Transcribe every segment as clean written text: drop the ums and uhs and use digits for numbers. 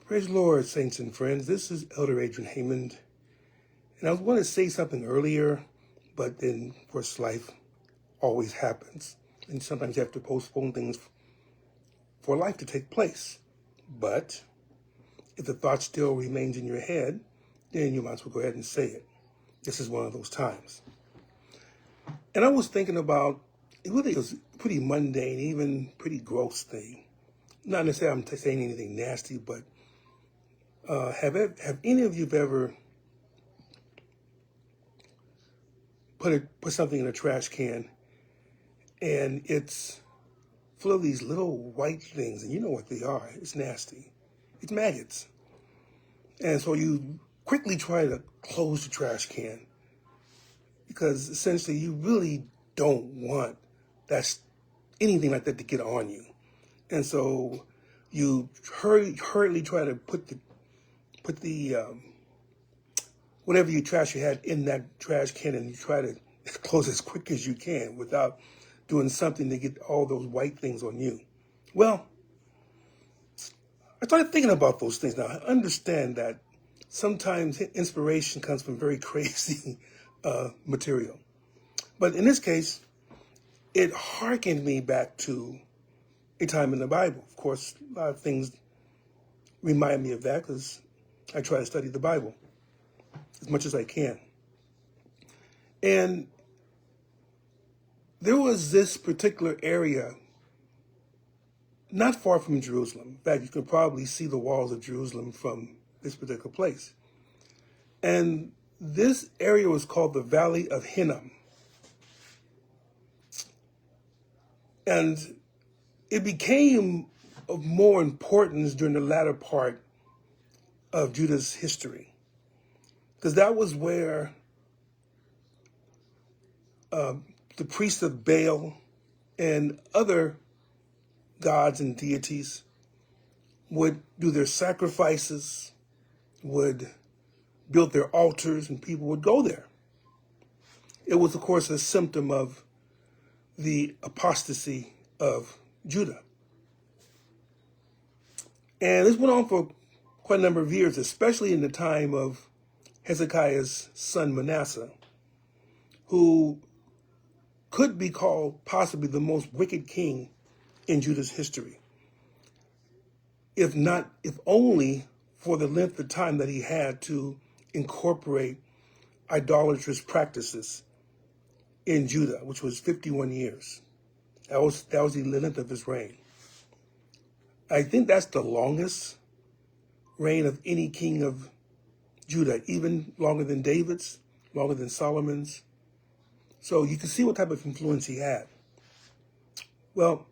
Praise the Lord, saints and friends. This is Elder Adrian Hammond. And I was going to say something earlier, but then, of course, life always happens. And sometimes you have to postpone things for life to take place. But if the thought still remains in your head, then you might as well go ahead and say it. This is one of those times. And I was thinking about, it really was a pretty mundane, even pretty gross thing. Not necessarily I'm saying anything nasty, but have any of you ever put something in a trash can and it's full of these little white things, and you know what they are? It's nasty. It's maggots. And so you quickly try to close the trash can because essentially you really don't want anything like that to get on you. And so you hurriedly try to put the whatever you trash you had in that trash can, and you try to close as quick as you can without doing something to get all those white things on you. Well, I started thinking about those things. Now, I understand that sometimes inspiration comes from very crazy material. But in this case, it hearkened me back to a time in the Bible. Of course, a lot of things remind me of that because I try to study the Bible as much as I can. And there was this particular area not far from Jerusalem. In fact, you can probably see the walls of Jerusalem from this particular place. And this area was called the Valley of Hinnom. And it became of more importance during the latter part of Judah's history, because that was where the priests of Baal and other gods and deities would do their sacrifices, would build their altars, and people would go there. It was, of course, a symptom of the apostasy of Judah. And this went on for quite a number of years, especially in the time of Hezekiah's son Manasseh, who could be called possibly the most wicked king in Judah's history, if only for the length of time that he had to incorporate idolatrous practices in Judah, which was 51 years. That was the length of his reign. I think that's the longest reign of any king of Judah, even longer than David's, longer than Solomon's. So you can see what type of influence he had. Well,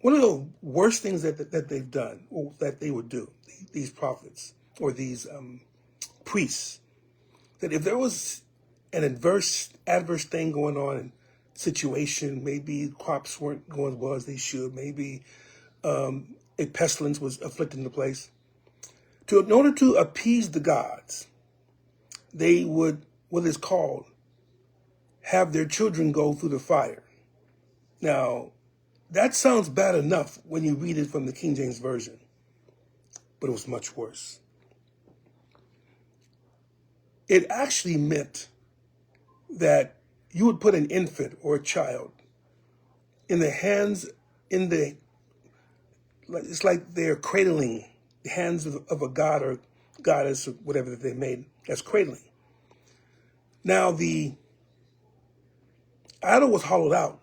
one of the worst things that they've done, or that they would do, these prophets or these priests, that if there was an adverse thing going on in situation, maybe crops weren't going as well as they should, maybe a pestilence was afflicting the place, in order to appease the gods, they would, what is called, have their children go through the fire. Now, that sounds bad enough when you read it from the King James Version, but it was much worse. It actually meant that you would put an infant or a child in the hands, it's like they're cradling the hands of a god or goddess or whatever that they made as cradling. Now, the idol was hollowed out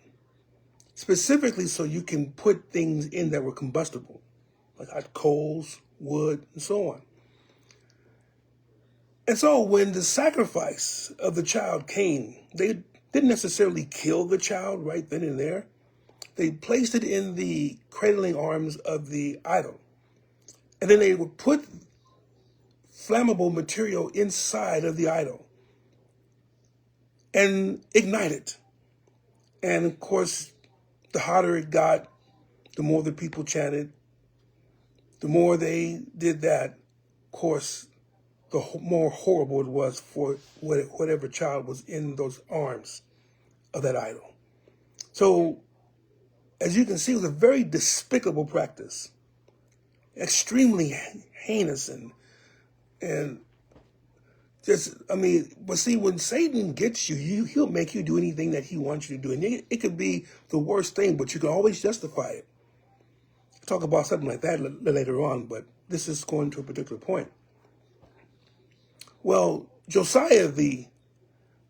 specifically so you can put things in that were combustible, like hot coals, wood, and so on. And so when the sacrifice of the child came, they didn't necessarily kill the child right then and there. They placed it in the cradling arms of the idol. And then they would put flammable material inside of the idol and ignite it. And of course, the hotter it got, the more the people chanted. The more they did that, of course, the more horrible it was for whatever child was in those arms of that idol. So, as you can see, it was a very despicable practice. extremely heinous and just, I mean, but see, when Satan gets you, he'll make you do anything that he wants you to do. And it could be the worst thing, but you can always justify it. Talk about something like that later on, but this is going to a particular point. Well, Josiah,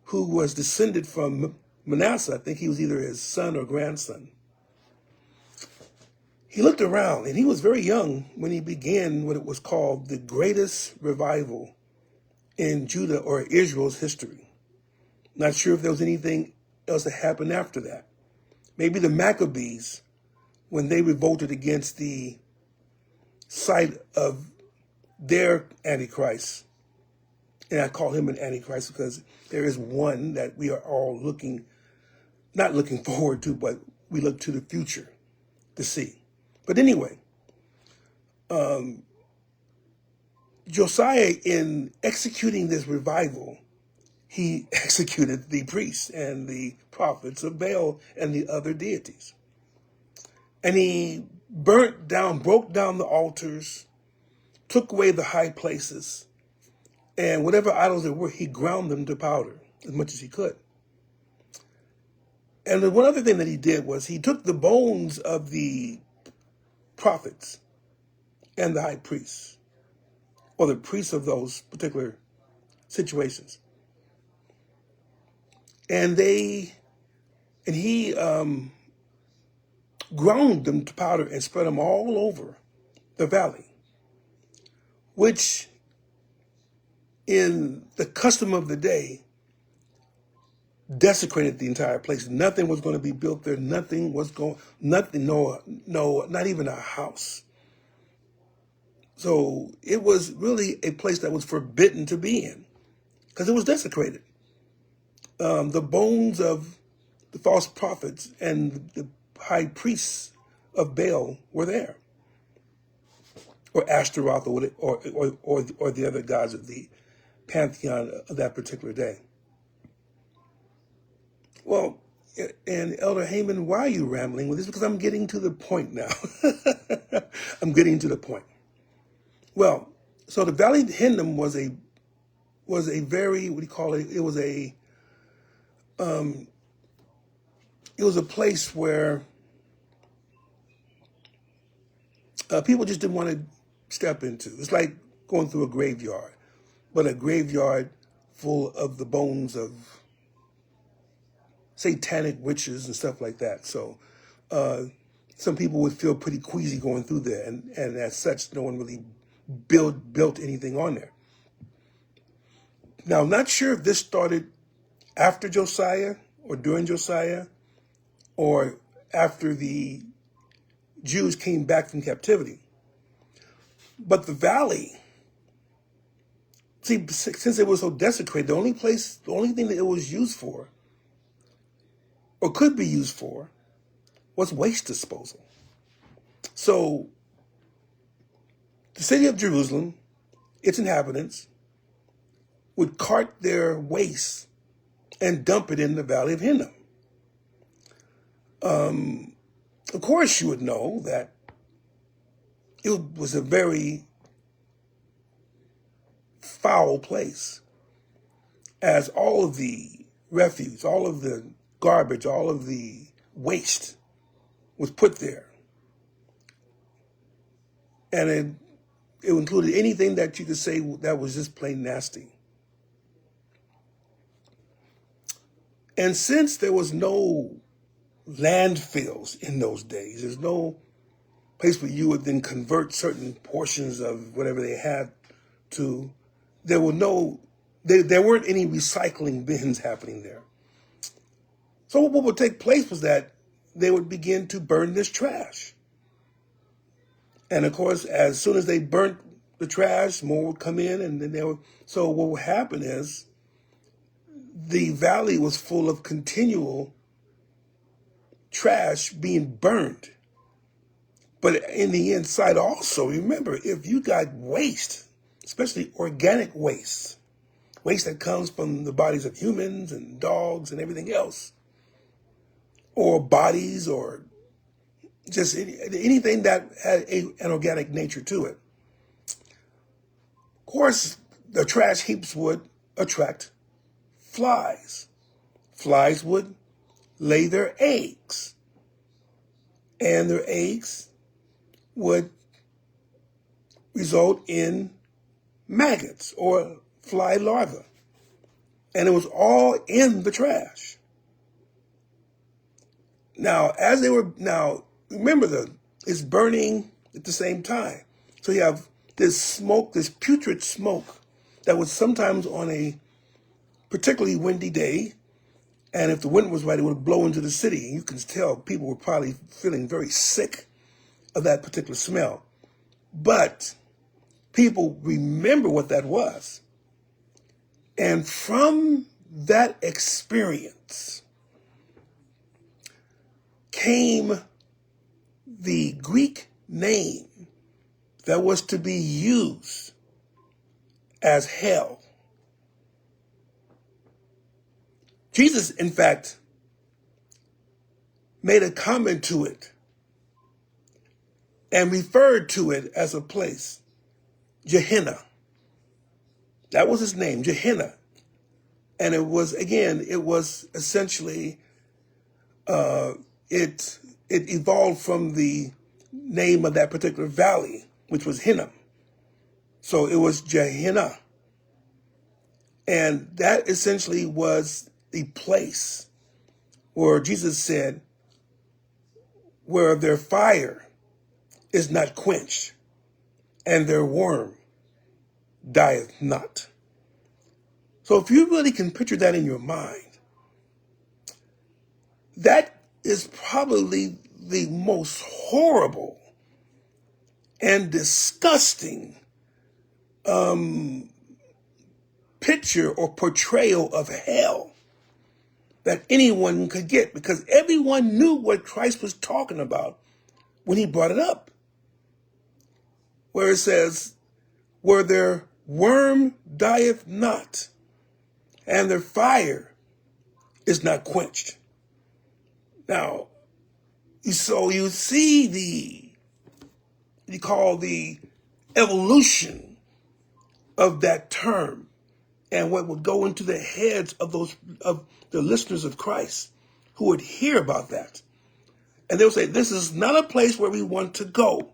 who was descended from Manasseh, I think he was either his son or grandson, he looked around, and he was very young when he began what it was called the greatest revival in Judah or Israel's history. Not sure if there was anything else that happened after that. Maybe the Maccabees, when they revolted against the sight of their Antichrist. And I call him an Antichrist because there is one that we are all not looking forward to, but we look to the future to see. But anyway, Josiah, in executing this revival, he executed the priests and the prophets of Baal and the other deities. And he broke down the altars, took away the high places, and whatever idols there were, he ground them to powder as much as he could. And the one other thing that he did was he took the bones of the prophets and the high priests, or the priests of those particular situations, and he ground them to powder and spread them all over the valley, which in the custom of the day desecrated the entire place. Nothing was going to be built there. Not even a house. So it was really a place that was forbidden to be in because it was desecrated. The bones of the false prophets and the high priests of Baal were there, or Ashtaroth, or the other gods of the pantheon of that particular day. Well, and Elder Haman, why are you rambling with this? Because I'm getting to the point now. I'm getting to the point. Well, so the Valley of Hinnom was a very, what do you call it? It was a place where people just didn't want to step into. It's like going through a graveyard, but a graveyard full of the bones of satanic witches and stuff like that. So some people would feel pretty queasy going through there, and as such, no one really built anything on there. Now, I'm not sure if this started after Josiah or during Josiah or after the Jews came back from captivity. But the valley, see, since it was so desecrated, the only thing that it was used for, or could be used for, was waste disposal. So the city of Jerusalem, its inhabitants, would cart their waste and dump it in the Valley of Hinnom. Of course, you would know that it was a very foul place, as all of the refuse, all of the garbage, all of the waste was put there. And it included anything that you could say that was just plain nasty. And since there was no landfills in those days, there's no place where you would then convert certain portions of whatever they had to, there weren't any recycling bins happening there. So what would take place was that they would begin to burn this trash. And of course, as soon as they burnt the trash, more would come in, and then so what would happen is the valley was full of continual trash being burned. But in the inside also, remember, if you got waste, especially organic waste that comes from the bodies of humans and dogs and everything else, or bodies or just anything that had an organic nature to it. Of course, the trash heaps would attract flies. Flies would lay their eggs, and their eggs would result in maggots or fly larvae. And it was all in the trash. Now, remember it's burning at the same time. So you have this smoke, this putrid smoke that was sometimes on a particularly windy day. And if the wind was right, it would blow into the city. And you can tell people were probably feeling very sick of that particular smell. But people remember what that was. And from that experience came the Greek name that was to be used as hell. Jesus, in fact, made a comment to it and referred to it as a place, Gehenna. That was his name, Gehenna. And it was essentially, it evolved from the name of that particular valley, which was Hinnom. So it was Gehenna. And that essentially was the place where Jesus said, where their fire is not quenched and their worm dieth not. So if you really can picture that in your mind, that is probably the most horrible and disgusting picture or portrayal of hell that anyone could get, because everyone knew what Christ was talking about when he brought it up. Where it says, where their worm dieth not, and their fire is not quenched. Now, so you see you call the evolution of that term and what would go into the heads of the listeners of Christ who would hear about that. And they'll say, this is not a place where we want to go.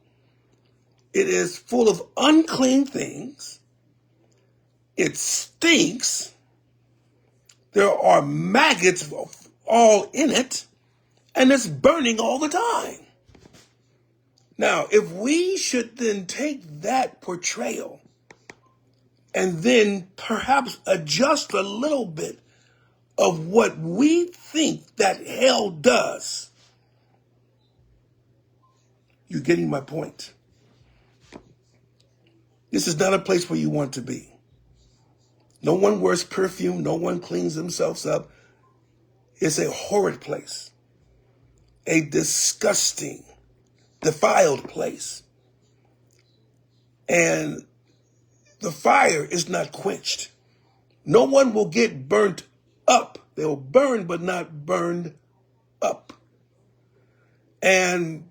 It is full of unclean things. It stinks. There are maggots all in it, and it's burning all the time. Now, if we should then take that portrayal and then perhaps adjust a little bit of what we think that hell does, you're getting my point. This is not a place where you want to be. No one wears perfume. No one cleans themselves up. It's a horrid place, a disgusting, defiled place. And the fire is not quenched. No one will get burnt up. They'll burn, but not burned up. And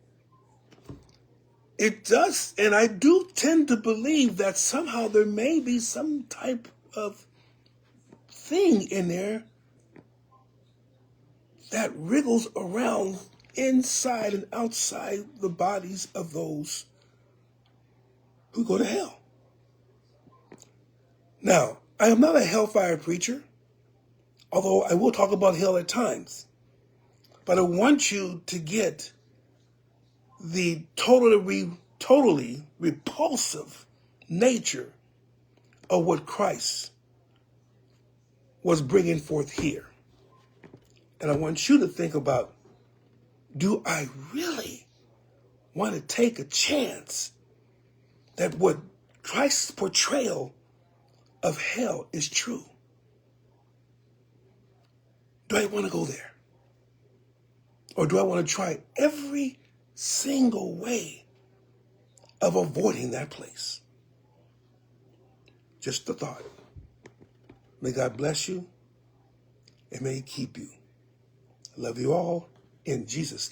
it does, and I do tend to believe that somehow there may be some type of thing in there that wriggles around inside and outside the bodies of those who go to hell. Now, I am not a hellfire preacher, although I will talk about hell at times. But I want you to get the totally repulsive nature of what Christ was bringing forth here. And I want you to think about, do I really want to take a chance that what Christ's portrayal of hell is true? Do I want to go there? Or do I want to try every single way of avoiding that place? Just a thought. May God bless you and may He keep you. I love you all in Jesus' name.